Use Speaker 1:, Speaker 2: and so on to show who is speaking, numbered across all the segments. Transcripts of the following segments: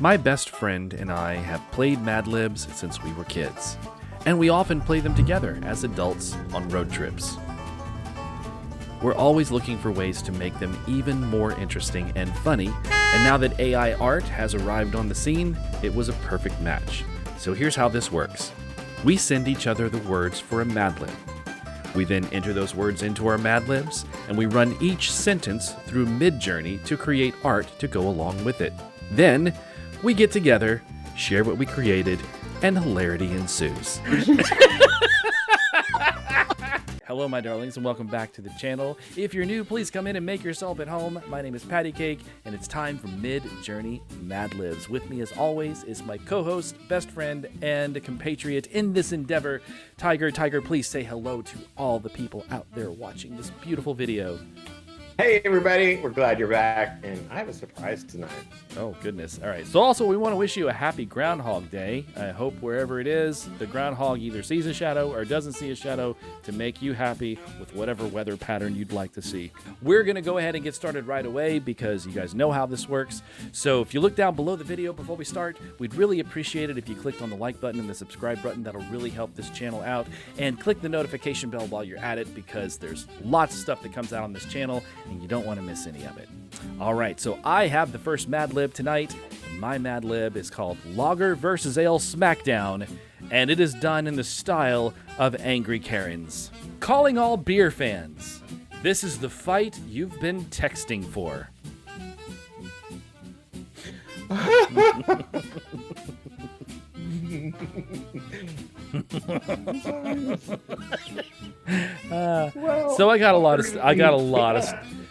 Speaker 1: My best friend and I have played Madlibs since we were kids, and we often play them together as adults on road trips. We're always looking for ways to make them even more interesting and funny, and now that AI art has arrived on the scene, it was a perfect match. So here's how this works. We send each other the words for a Madlib. We then enter those words into our Madlibs, and we run each sentence through Midjourney to create art to go along with it. Then, we get together, share what we created, and hilarity ensues. Hello, my darlings, and welcome back to the channel. If you're new, please come in and make yourself at home. My name is Paddycake, and it's time for Midjourney Madlibs. With me, as always, is my co-host, best friend, and compatriot in this endeavor, TxTygrr. TxTygrr, please say hello to all the people out there watching this beautiful video.
Speaker 2: Hey everybody, we're glad you're back, and I have a surprise tonight.
Speaker 1: Oh goodness. All right, so also we want to wish you a happy Groundhog Day. I hope wherever it is, the groundhog either sees a shadow or doesn't see a shadow to make you happy with whatever weather pattern you'd like to see. We're going to go ahead and get started right away because you guys know how this works. So if you look down below the video before we start, we'd really appreciate it if you clicked on the like button and the subscribe button. That'll really help this channel out. And click the notification bell while you're at it because there's lots of stuff that comes out on this channel and you don't want to miss any of it. All right, so I have the first Madlib tonight. My Madlib is called Lager vs. Ale Smackdown, and it is done in the style of Angry Karens. Calling all beer fans, this is the fight you've been texting for. So I got a lot of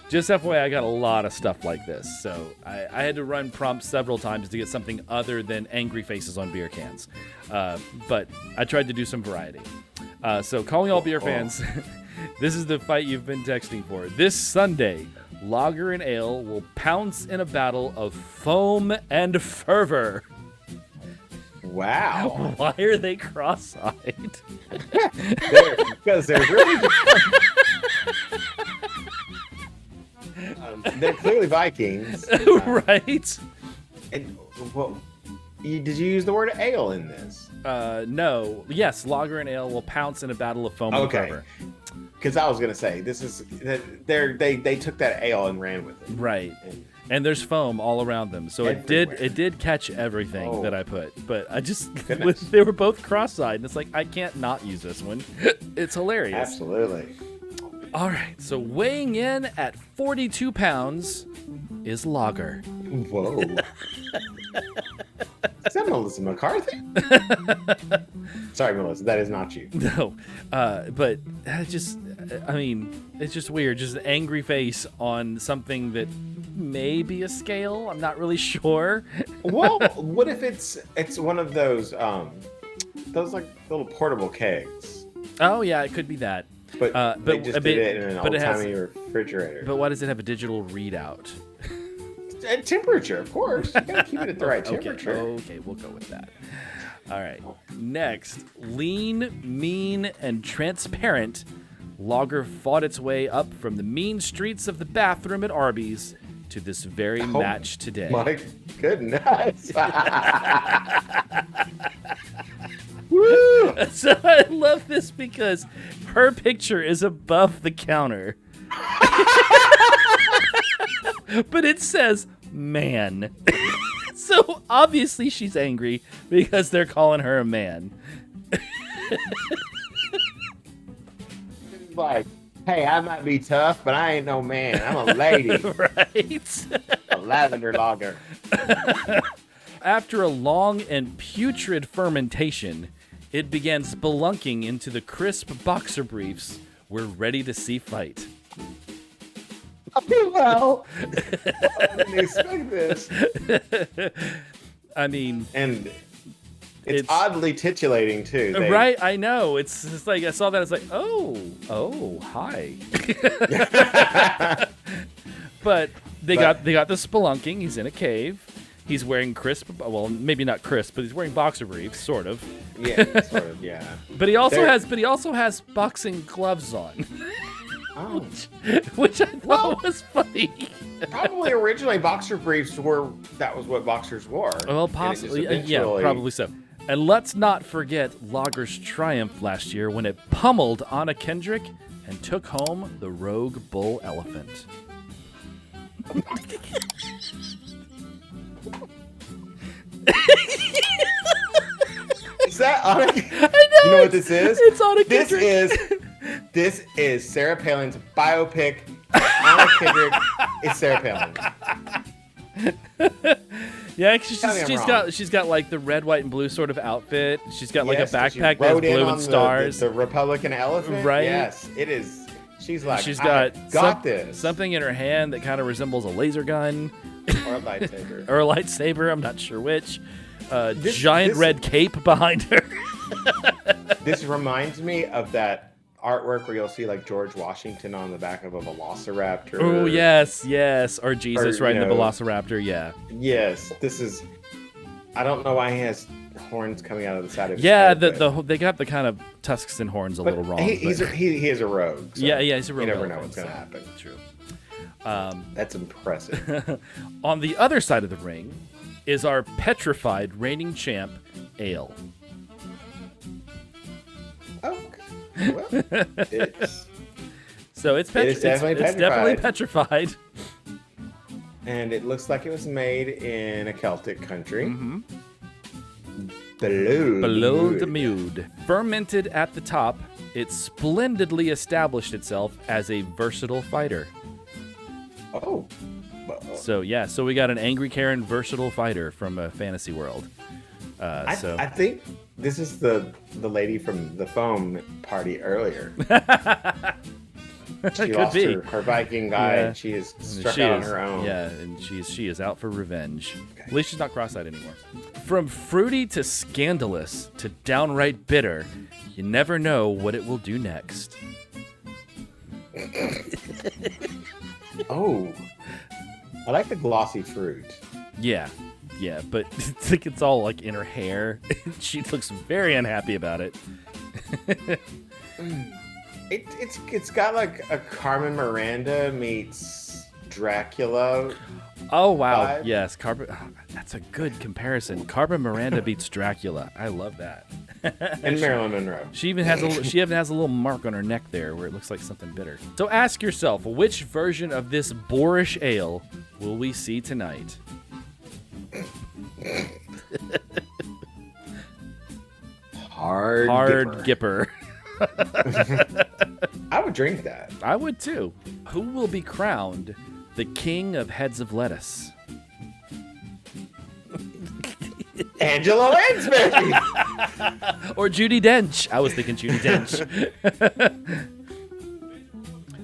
Speaker 1: just FYI, I got a lot of stuff like this. So I had to run prompts several times to get something other than angry faces on beer cans. But I tried to do some variety. So calling all beer fans, this is the fight you've been texting for. This Sunday, Lager and Ale will pounce in a battle of foam and fervor.
Speaker 2: Wow.
Speaker 1: Why are they cross-eyed?
Speaker 2: Because they're really they're clearly Vikings.
Speaker 1: Right?
Speaker 2: And well, did you use the word ale in this?
Speaker 1: No. Yes, Lager and Ale will pounce in a battle of foam and fervor.
Speaker 2: Because I was going to say, this is they took that ale and ran with it.
Speaker 1: Right. And there's foam all around them, so it did catch everything that I put. But I just they were both cross-eyed, and it's like I can't not use this one. It's hilarious.
Speaker 2: Absolutely.
Speaker 1: All right, so weighing in at 42 pounds is Lager.
Speaker 2: Whoa. Is that Melissa McCarthy? Sorry, Melissa, that is not you.
Speaker 1: No, but it's just weird. Just an angry face on something that may be a scale. I'm not really sure.
Speaker 2: Well, what if it's one of those like little portable kegs?
Speaker 1: Oh yeah, it could be that.
Speaker 2: But they just did it in an old-timey refrigerator.
Speaker 1: But why does it have a digital readout?
Speaker 2: Temperature, of course. You gotta keep it at the right temperature.
Speaker 1: Okay, we'll go with that. All right. Next, lean, mean, and transparent. Lager fought its way up from the mean streets of the bathroom at Arby's to this very match today.
Speaker 2: My goodness. Woo!
Speaker 1: So I love this because her picture is above the counter. But it says man. So obviously she's angry because they're calling her a man.
Speaker 2: Like, hey, I might be tough, but I ain't no man. I'm a lady.
Speaker 1: Right?
Speaker 2: A lavender lager.
Speaker 1: After a long and putrid fermentation, it began spelunking into the crisp boxer briefs we're ready to see fight.
Speaker 2: Well, I didn't expect this.
Speaker 1: I mean,
Speaker 2: and it's oddly titulating too.
Speaker 1: Right? I know. It's like I saw that. It's like, oh, hi. But they got the spelunking. He's in a cave. He's wearing crisp. Well, maybe not crisp, but he's wearing boxer briefs, sort of.
Speaker 2: Yeah, sort of. Yeah.
Speaker 1: But he also has boxing gloves on.
Speaker 2: Oh.
Speaker 1: which I thought was funny.
Speaker 2: Probably originally boxer briefs that was what boxers wore.
Speaker 1: Well, possibly, yeah, probably so. And let's not forget Logger's triumph last year when it pummeled Anna Kendrick and took home the Rogue Bull Elephant.
Speaker 2: Is that Anna?
Speaker 1: I know.
Speaker 2: You know what this is?
Speaker 1: It's Anna Kendrick.
Speaker 2: This is Sarah Palin's biopic. Anna Kendrick is Sarah Palin.
Speaker 1: Yeah, she's got like the red, white, and blue sort of outfit. She's got like a backpack that's blue and stars.
Speaker 2: The Republican elephant,
Speaker 1: right?
Speaker 2: Yes, it is. She's like,
Speaker 1: she's got
Speaker 2: this
Speaker 1: something in her hand that kind of resembles a laser gun
Speaker 2: or a lightsaber.
Speaker 1: Or a lightsaber. I'm not sure which. Giant red cape behind her.
Speaker 2: This reminds me of that artwork where you'll see like George Washington on the back of a velociraptor.
Speaker 1: Oh yes, or Jesus riding the velociraptor. Yeah.
Speaker 2: Yes, this is. I don't know why he has horns coming out of the side of his
Speaker 1: head.
Speaker 2: They
Speaker 1: got the kind of tusks and horns a little wrong.
Speaker 2: He is a rogue. So
Speaker 1: yeah, he's a rogue.
Speaker 2: You never know what's gonna happen.
Speaker 1: True.
Speaker 2: That's impressive.
Speaker 1: On the other side of the ring is our petrified reigning champ, Ale.
Speaker 2: Okay. Well,
Speaker 1: it's definitely petrified.
Speaker 2: And it looks like it was made in a Celtic country.
Speaker 1: Mm-hmm.
Speaker 2: Below
Speaker 1: the mood. Fermented at the top, it splendidly established itself as a versatile fighter.
Speaker 2: Oh.
Speaker 1: So we got an angry Karen versatile fighter from a fantasy world.
Speaker 2: I think this is the lady from the foam party earlier. She lost her Viking guy, and she is struck out on her own.
Speaker 1: Yeah, and she is out for revenge. Okay. At least she's not cross-eyed anymore. From fruity to scandalous to downright bitter, you never know what it will do next.
Speaker 2: Oh, I like the glossy fruit.
Speaker 1: Yeah, but it's all like in her hair. She looks very unhappy about it.
Speaker 2: It's got like a Carmen Miranda meets Dracula.
Speaker 1: Oh wow!
Speaker 2: vibe.
Speaker 1: Yes, that's a good comparison. Carmen Miranda beats Dracula. I love that.
Speaker 2: And Marilyn Monroe.
Speaker 1: She even has a little mark on her neck there where it looks like something bitter. So ask yourself, which version of this boorish ale will we see tonight?
Speaker 2: Hard
Speaker 1: Gipper.
Speaker 2: I would drink that.
Speaker 1: I would too. Who will be crowned the king of heads of lettuce?
Speaker 2: Angela Lansbury.
Speaker 1: Or Judi Dench. I was thinking Judi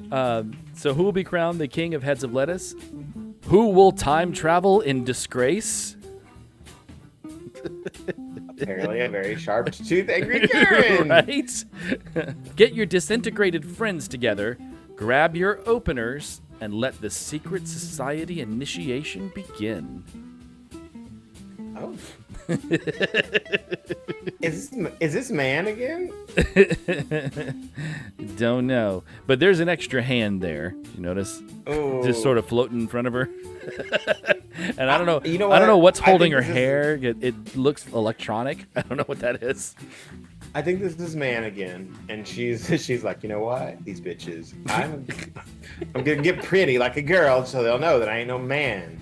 Speaker 1: Dench. So who will be crowned the king of heads of lettuce? Who will time travel in disgrace?
Speaker 2: Apparently a very sharp-toothed angry Karen.
Speaker 1: Right? Get your disintegrated friends together, grab your openers, and let the secret society initiation begin.
Speaker 2: Oh. Is this man again?
Speaker 1: Don't know. But there's an extra hand there. You notice?
Speaker 2: Oh.
Speaker 1: Just sort of floating in front of her. And I don't know.
Speaker 2: You know
Speaker 1: I don't know what's
Speaker 2: I
Speaker 1: holding
Speaker 2: think
Speaker 1: her hair. It looks electronic. I don't know what that is.
Speaker 2: I think this is man again, and she's like, you know what? These bitches. I'm gonna get pretty like a girl, so they'll know that I ain't no man.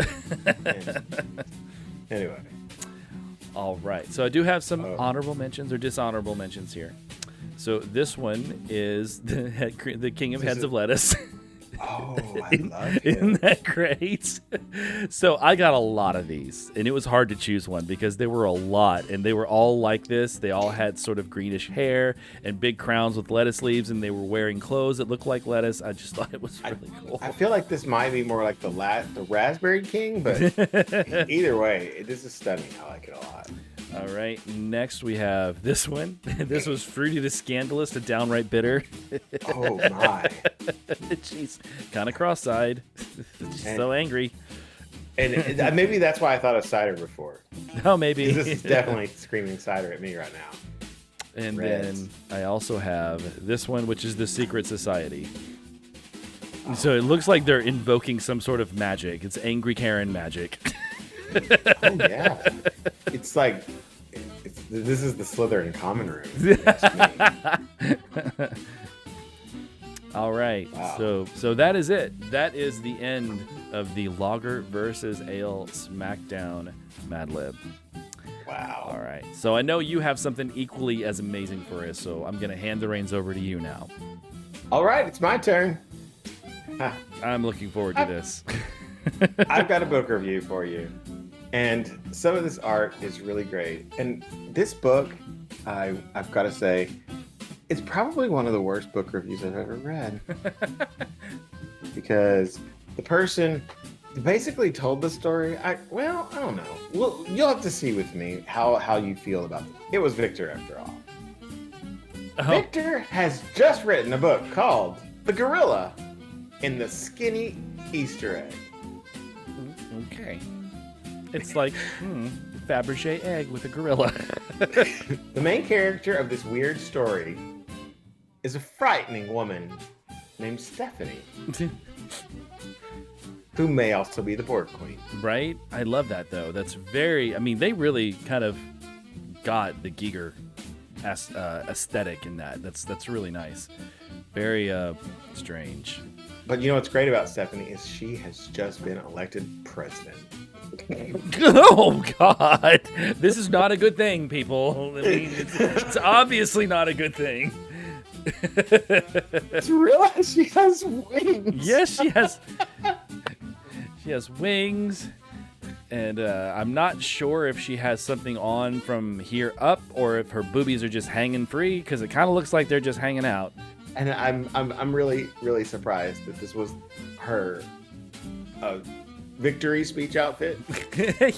Speaker 2: Anyway.
Speaker 1: All right. So I do have some honorable mentions or dishonorable mentions here. So this one is the king of heads of lettuce.
Speaker 2: Oh, I love him.
Speaker 1: Isn't that great? So I got a lot of these, and it was hard to choose one because there were a lot, and they were all like this. They all had sort of greenish hair and big crowns with lettuce leaves, and they were wearing clothes that looked like lettuce. I just thought it was really cool.
Speaker 2: I feel like this might be more like the Raspberry King, but either way, this is stunning. I like it a lot.
Speaker 1: All right, next we have this one. This was fruity to scandalous to downright bitter.
Speaker 2: Oh, my.
Speaker 1: She's kind of cross-eyed. She's so angry.
Speaker 2: And maybe that's why I thought of cider before.
Speaker 1: No, maybe.
Speaker 2: This is definitely screaming cider at me right now.
Speaker 1: And then I also have this one, which is the Secret Society. So it looks like they're invoking some sort of magic. It's angry Karen magic.
Speaker 2: Oh yeah, it's like this is the Slytherin common room. It's me.
Speaker 1: All right,
Speaker 2: Wow.
Speaker 1: so that is it. That is the end of the Lager versus Ale Smackdown Madlib.
Speaker 2: Wow.
Speaker 1: All right, so I know you have something equally as amazing for us, so I'm gonna hand the reins over to you now.
Speaker 2: All right, it's my turn.
Speaker 1: I'm looking forward to this.
Speaker 2: I've got a book review for you. And some of this art is really great. And this book, I've got to say, it's probably one of the worst book reviews I've ever read. Because the person basically told the story. I don't know. Well, you'll have to see with me how you feel about it. It was Victor after all.
Speaker 1: Oh,
Speaker 2: Victor has just written a book called The Gorilla in the Skinny Easter Egg.
Speaker 1: okay. It's like Fabergé egg with a gorilla.
Speaker 2: The main character of this weird story is a frightening woman named Stephanie, who may also be the board queen.
Speaker 1: Right? I love that, though. That's very... I mean, they really kind of got the Giger aesthetic in that. That's really nice. Very strange.
Speaker 2: But you know what's great about Stephanie is she has just been elected president.
Speaker 1: Oh, God. This is not a good thing, people. I mean, it's obviously not a good thing.
Speaker 2: Just realize she has wings.
Speaker 1: Yes, she has. She has wings. And I'm not sure if she has something on from here up or if her boobies are just hanging free, because it kind of looks like they're just hanging out.
Speaker 2: And I'm really, really surprised that this was her victory speech outfit.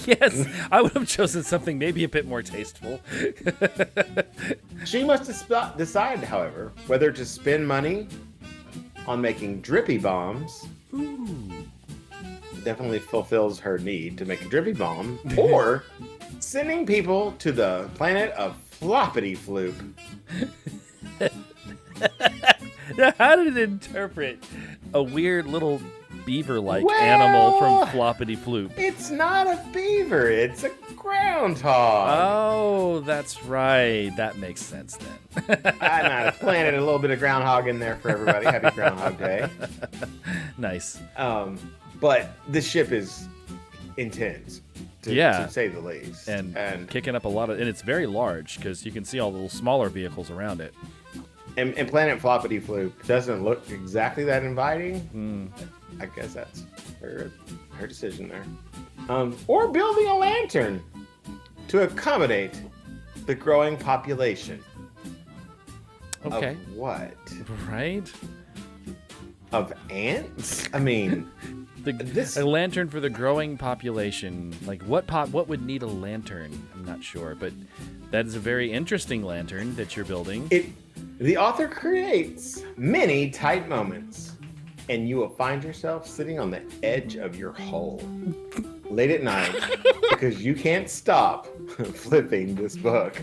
Speaker 1: Yes, I would have chosen something maybe a bit more tasteful.
Speaker 2: She must decide, however, whether to spend money on making drippy bombs.
Speaker 1: Ooh.
Speaker 2: Definitely fulfills her need to make a drippy bomb, or sending people to the planet of floppity floop.
Speaker 1: Now, how did it interpret a weird little beaver-like animal from Floppity Floop?
Speaker 2: It's not a beaver, it's a groundhog.
Speaker 1: Oh, that's right. That makes sense then.
Speaker 2: I might have planted a little bit of groundhog in there for everybody. Happy Groundhog Day.
Speaker 1: Nice.
Speaker 2: But this ship is intense, to say the least.
Speaker 1: And kicking up a lot of... And it's very large, because you can see all the little smaller vehicles around it.
Speaker 2: And Planet Floppity Floop doesn't look exactly that inviting. I guess that's her decision there. Or building a lantern to accommodate the growing population.
Speaker 1: Okay.
Speaker 2: Of what?
Speaker 1: Right?
Speaker 2: Of ants? I mean...
Speaker 1: A lantern for the growing population. Like, what would need a lantern? I'm not sure, but that is a very interesting lantern that you're building.
Speaker 2: The author creates many tight moments, and you will find yourself sitting on the edge of your hole late at night because you can't stop flipping this book.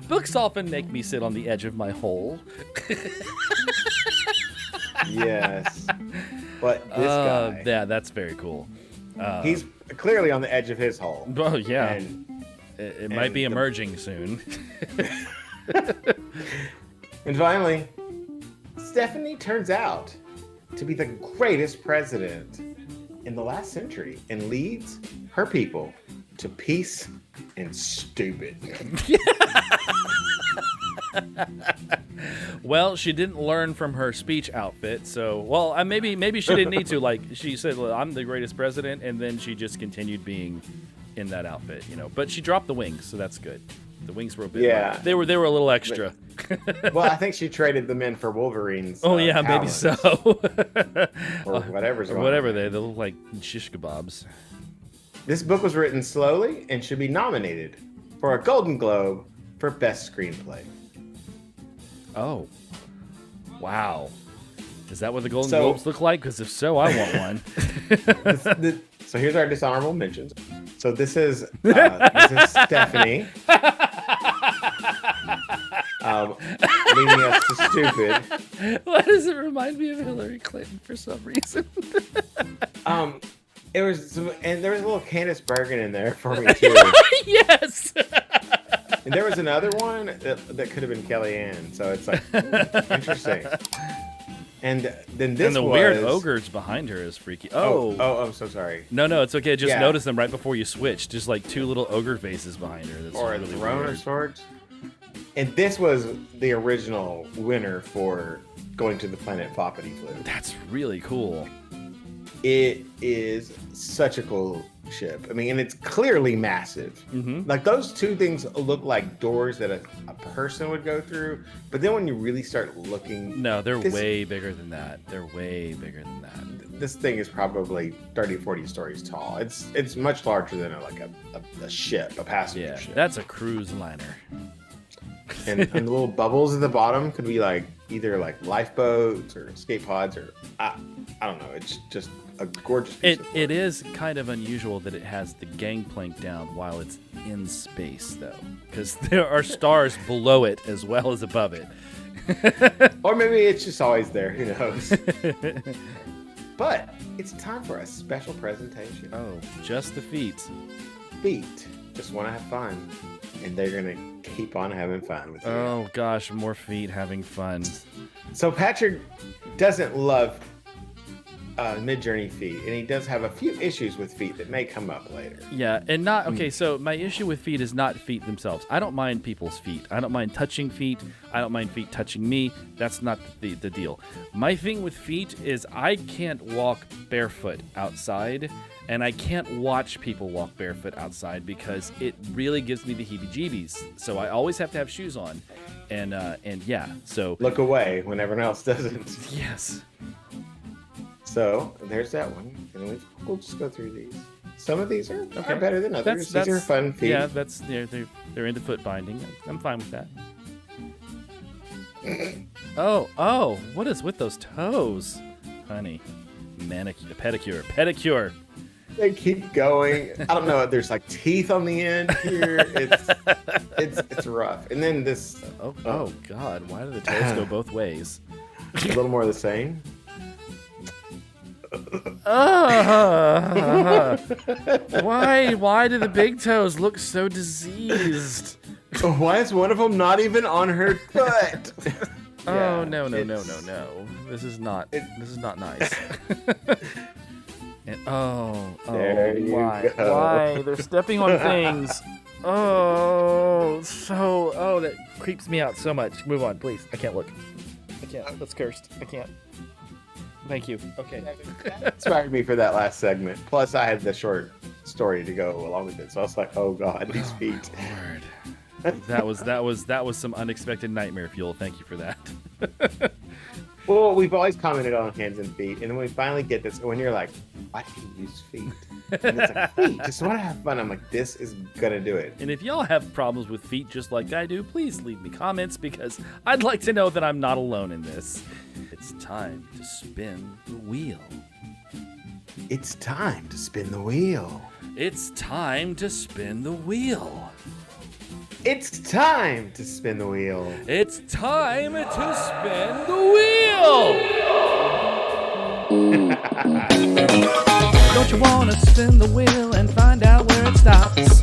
Speaker 1: Books often make me sit on the edge of my hole.
Speaker 2: Yes. But this guy...
Speaker 1: Yeah, that's very cool.
Speaker 2: He's clearly on the edge of his hole.
Speaker 1: Oh, yeah.
Speaker 2: And
Speaker 1: it might be emerging soon.
Speaker 2: And finally, Stephanie turns out to be the greatest president in the last century and leads her people to peace and stupid.
Speaker 1: Well, she didn't learn from her speech outfit, so maybe she didn't need to. Like she said, well, I'm the greatest president, and then she just continued being in that outfit, But she dropped the wings, so that's good. The wings were a bit.
Speaker 2: Yeah,
Speaker 1: they were a little extra.
Speaker 2: Well, I think she traded them in for Wolverine's.
Speaker 1: Oh yeah, maybe
Speaker 2: talents.
Speaker 1: so.
Speaker 2: Or whatever's going
Speaker 1: whatever
Speaker 2: on.
Speaker 1: They look like shish kebabs.
Speaker 2: This book was written slowly and should be nominated for a Golden Globe for Best Screenplay.
Speaker 1: Oh, wow. Is that what the Golden Globes look like? Because if so, I want one.
Speaker 2: So here's our dishonorable mentions. So this is Stephanie. leading us to stupid.
Speaker 1: Why does it remind me of Hillary Clinton for some reason?
Speaker 2: There was a little Candace Bergen in there for me too.
Speaker 1: Yes.
Speaker 2: And there was another one that could have been Kellyanne. So it's like interesting. And then this
Speaker 1: and the weird ogres behind her is freaky. Oh,
Speaker 2: I'm so sorry.
Speaker 1: No, it's okay. Just notice them right before you switch. Just like two little ogre faces behind her. That's
Speaker 2: or
Speaker 1: really
Speaker 2: a throne
Speaker 1: weird.
Speaker 2: of sorts. And this was the original winner for going to the planet Floppity Floo.
Speaker 1: That's really cool.
Speaker 2: It is such a cool ship. I mean, and it's clearly massive.
Speaker 1: Mm-hmm.
Speaker 2: Like those two things look like doors that a person would go through. But then when you really start looking,
Speaker 1: No, they're way bigger than that. They're way bigger than that.
Speaker 2: This thing is probably 30, 40 stories tall. It's much larger than a ship, a passenger ship.
Speaker 1: That's a cruise liner.
Speaker 2: And the little bubbles at the bottom could be like either like lifeboats or escape pods or I don't know. It's just a gorgeous piece of work.
Speaker 1: It is kind of unusual that it has the gangplank down while it's in space, though, because there are stars below it as well as above it.
Speaker 2: Or maybe it's just always there. Who knows? But it's time for a special presentation.
Speaker 1: Oh, just the feet.
Speaker 2: Feet just want to have fun, and they're gonna keep on having fun with you.
Speaker 1: Oh gosh, more feet having fun.
Speaker 2: So Patrick doesn't love Midjourney feet, and he does have a few issues with feet that may come up later.
Speaker 1: Yeah, and not okay. So my issue with feet is not feet themselves. I don't mind people's feet. I don't mind touching feet. I don't mind feet touching me. That's not the deal. My thing with feet is I can't walk barefoot outside, and I can't watch people walk barefoot outside because it really gives me the heebie-jeebies. So I always have to have shoes on, and yeah. So
Speaker 2: Look away when everyone else doesn't.
Speaker 1: yes.
Speaker 2: So there's that one, and we'll just go through these. Some of these are better than others. These are fun feet.
Speaker 1: Yeah, they're into foot binding. I'm fine with that. Oh, what is with those toes, honey? Pedicure.
Speaker 2: They keep going. I don't know. There's like teeth on the end here. It's rough. And then this.
Speaker 1: Oh God! Why do the toes go both ways?
Speaker 2: A little more of the same.
Speaker 1: Why do the big toes look so diseased?
Speaker 2: Why is one of them not even on her foot?
Speaker 1: Oh no! This is not nice. And why?
Speaker 2: Go.
Speaker 1: Why? They're stepping on things. That creeps me out so much. Move on, please. I can't look. I can't. That's cursed. I can't. Thank you. Okay.
Speaker 2: Inspired me for that last segment. Plus, I had the short story to go along with it, so I was like, "Oh God, these feet."
Speaker 1: Lord. That was some unexpected nightmare fuel. Thank you for that.
Speaker 2: Well, we've always commented on hands and feet, and then we finally get this when you're like, "Why do you use feet?" And it's like, "Feet, just want to have fun." I'm like, "This is gonna do it."
Speaker 1: And if y'all have problems with feet just like I do, please leave me comments because I'd like to know that I'm not alone in this. It's time to spin the wheel.
Speaker 2: It's time to spin the wheel.
Speaker 1: It's time to spin the wheel.
Speaker 2: It's time to spin the wheel.
Speaker 1: It's time to spin the wheel. Don't you want to spin the wheel and find out where it stops?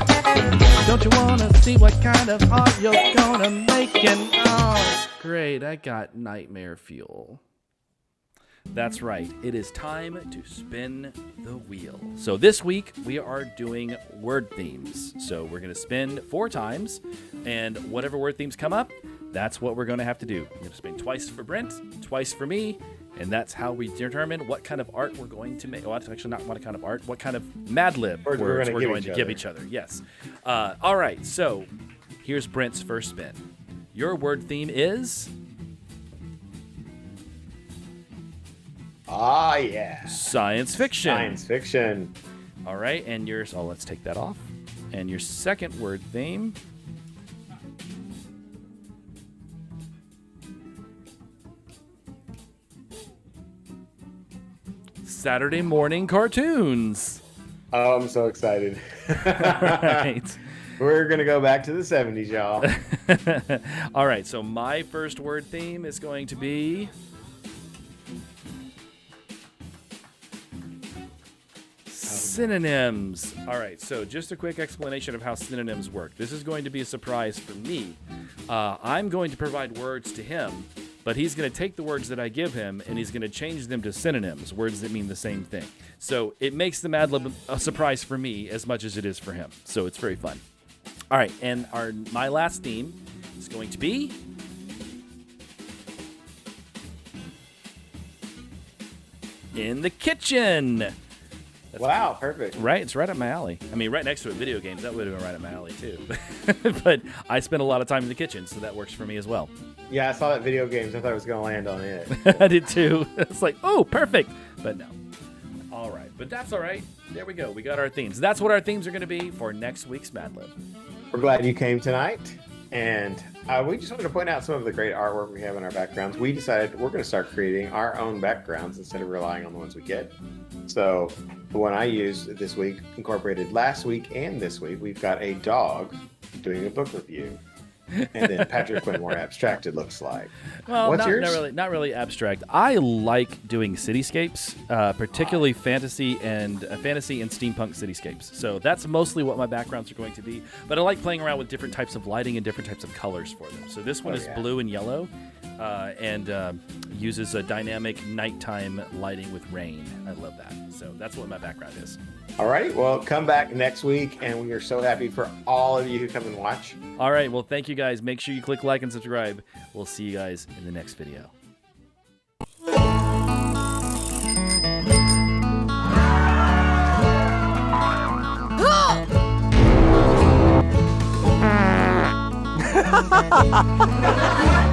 Speaker 1: Don't you want to see what kind of art you're gonna make? And oh, great, I got nightmare fuel. That's right, it is time to spin the wheel. So this week we are doing word themes. So we're going to spin 4 times, and whatever word themes come up, that's what we're going to have to do. We're going to spin twice for Brent, twice for me, and that's how we determine what kind of art we're going to make. Well, actually not what kind of art, what kind of Madlib words we're going to give each other. Yes. All right, so here's Brent's first spin. Your word theme is...
Speaker 2: Ah, yeah.
Speaker 1: Science fiction.
Speaker 2: Science fiction.
Speaker 1: All right, and yours. Oh, let's take that off. And your second word theme. Saturday morning cartoons.
Speaker 2: Oh, I'm so excited.
Speaker 1: All right.
Speaker 2: We're going to go back to the 70s, y'all.
Speaker 1: All right, so my first word theme is going to be synonyms. All right, so just a quick explanation of how synonyms work. This is going to be a surprise for me. I'm going to provide words to him, but he's going to take the words that I give him and he's going to change them to synonyms, words that mean the same thing. So it makes the Madlib a surprise for me as much as it is for him. So it's very fun. All right, and my last theme is going to be in the kitchen.
Speaker 2: Wow, perfect.
Speaker 1: Right, it's right up my alley. I mean, right next to it, video games. That would have been right up my alley, too. But I spend a lot of time in the kitchen, so that works for me as well.
Speaker 2: Yeah, I saw that video games. I thought it was going to land on it.
Speaker 1: I did, too. It's like, oh, perfect. But no. All right, but that's all right. There we go. We got our themes. That's what our themes are going to be for next week's Madlib.
Speaker 2: We're glad you came tonight. And we just wanted to point out some of the great artwork we have in our backgrounds. We decided we're going to start creating our own backgrounds instead of relying on the ones we get. So the one I used this week incorporated last week and this week. We've got a dog doing a book review. And then Patrick went more abstract, it looks like.
Speaker 1: Well,
Speaker 2: What's yours?
Speaker 1: Not really abstract. I like doing cityscapes, particularly fantasy and steampunk cityscapes. So that's mostly what my backgrounds are going to be. But I like playing around with different types of lighting and different types of colors for them. So this one is blue and yellow, and uses a dynamic nighttime lighting with rain. I love that. So that's what my background is.
Speaker 2: All right. Well, come back next week, and we are so happy for all of you who come and watch.
Speaker 1: All right. Well, thank you guys. Make sure you click like and subscribe. We'll see you guys in the next video.
Speaker 3: Ha ha ha!